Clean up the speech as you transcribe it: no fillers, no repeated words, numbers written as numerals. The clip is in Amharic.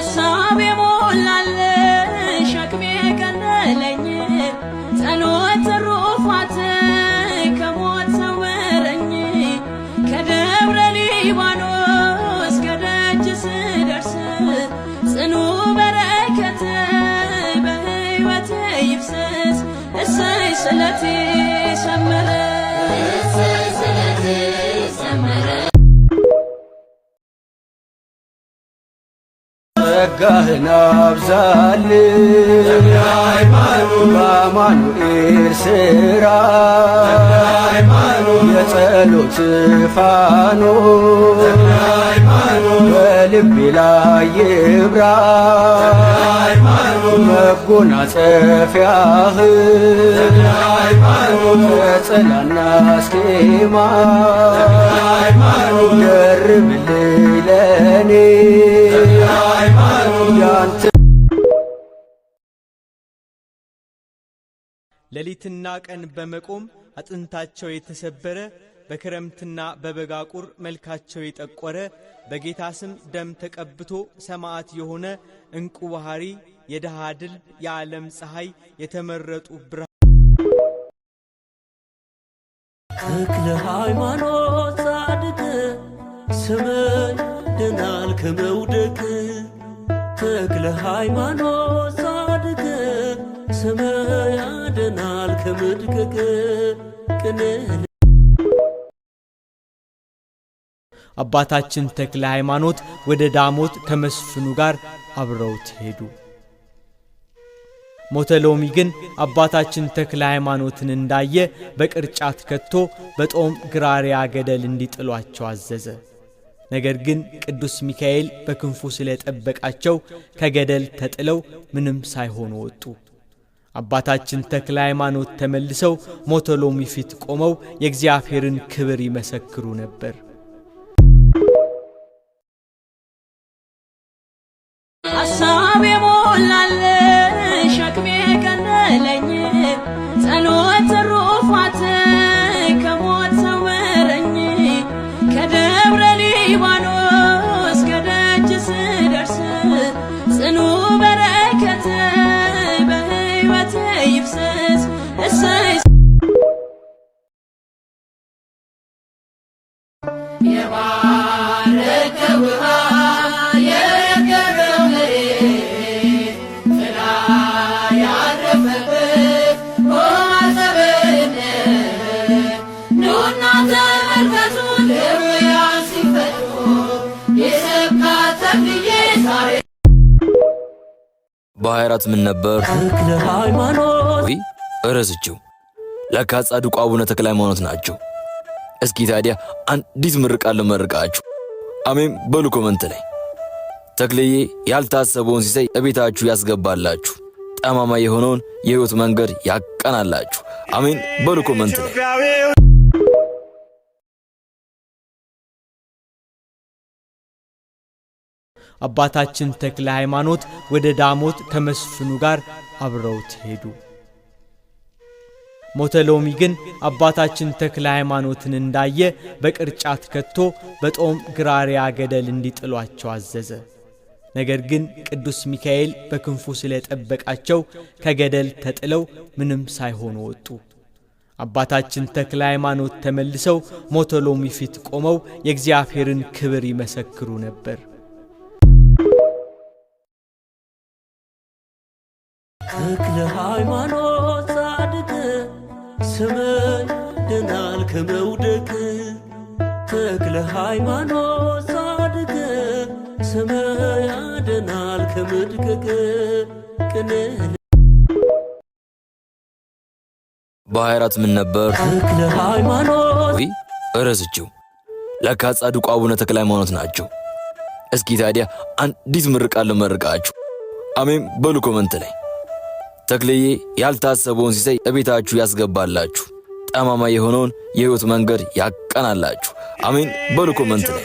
ሐሳብ የሞላልሽ ሸክሜ ቀለለኝ ጸሎት ትሩፋት ከሞት ሰወረኝ ከደብረ ሊባኖስ ከደጅ ስደርስ ጽኑ በረከት በሕይወቴ ይፍሰስ እሰይ ስለቴ ሰመረ እሰይ ስለቴ ሰመረ ጸጋህን አብዛልኝ በአማኑኤል ሥራ የጸሎት ፋኖስ በልቤ ላይ ይብራ መጎናጸፊያህን ከጸላና አስኬማ ደርብልኝ ለኔ ሌሊትና ቀን በመቆም አጥንታቸው የተሰበረ በክረምትና በበጋ ቁር መልካቸው የጠቆረ በጌታ ስም ደም ተቀብቶ ሰማዕት የሆነ እንቁ ባህሪ የደሃ ድል የዓለም ፀሐይ የተመረጡ ብርሃን ተክለ ሃይማኖት ጻድቅ ስምህ ያድናል ከመውደቅ ተክለ ሃይማኖት ጻድቅ ስምህ ያድናል ከመድቀቅ ቅኔ አባታችን ተክለ ሃይማኖት ወደ ዳሞት ከመስፍኑ ጋር አብረውት ሄዱ። ሞተሎሚ ግን አባታችን ተክለ ሃይማኖትን እንዳየ በቅርጫት ከቶ በጦም ግራሪያ ገደል እንዲጥሏቸው አዘዘ። ነገር ግን ቅዱስ ሚካኤል በክንፉ ስለጠበቃቸው ከገደል ተጥለው ምንም ሳይሆኑ ወጡ። አባታችን ተክለ ሃይማኖት ተመልሰው ሞተሎሚ ፊት ቆመው የእግዚአብሔርን ክብር ይመሰክሩ ነበር። ሐሳብ የሞላልሽ ሸክሜ ቀለለኝ ጸሎት ትሩፋት ከሞት ሰወረኝ ከደብረ ሊባኖስ ከደጅ ስደርስ ጽኑ በረከት በሕይወቴ ይፍሰስ እሰይ የባረከው በ24 ምን ነበር? ተክለ ሃይማኖት ወይ እረስቸው። ለካ ጻድቁ አቡነ ተክለ ሃይማኖት ናቸው። እስኪ ታዲያ አንዲት ምርቃት ልመርቃችሁ። አሜን በሉ ኮመንት ላይ። ተክለዬ ያልታሰበውን ሲሳይ እቤታችሁ ያስገባላችሁ፣ ጠማማ የሆነውን የሕይወት መንገድ ያቀናላችሁ። አሜን በሉ ኮመንት ላይ። አባታችን ተክለ ሃይማኖት ወደ ዳሞት ከመስፍኑ ጋር አብረውት ሄዱ። ሞተሎሚ ግን አባታችን ተክለ ሃይማኖትን እንዳየ በቅርጫት ከቶ በጦም ግራሪያ ገደል እንዲጥሏቸው አዘዘ። ነገር ግን ቅዱስ ሚካኤል በክንፉ ስለጠበቃቸው ከገደል ተጥለው ምንም ሳይሆኑ ወጡ። አባታችን ተክለ ሃይማኖት ተመልሰው ሞተሎሚ ፊት ቆመው የእግዚአብሔርን ክብር ይመሰክሩ ነበር። ተክለ ሃይማኖት ጻድቅ ስምህ ያድናል ከመውደቅ ተክለ ሃይማኖት ጻድቅ ስምህ ያድናል ከመድቀቅ ቅኔ በ24 ምን ነበር? ተክለ ሃይማኖት ወይ እረስቸው። ለካ ጻድቁ አቡነ ተክለ ሃይማኖት ናቸው። እስኪ ታዲያ አንዲት ምርቃት ልመርቃችሁ። አሜን በሉ ኮመንት ላይ። ተክለዬ ያልታሰበውን ሲሳይ እቤታችሁ ያስገባላችሁ፣ ጠማማ የሆነውን የሕይወት መንገድ ያቀናላችሁ። አሜን በሉ ኮመንት ላይ።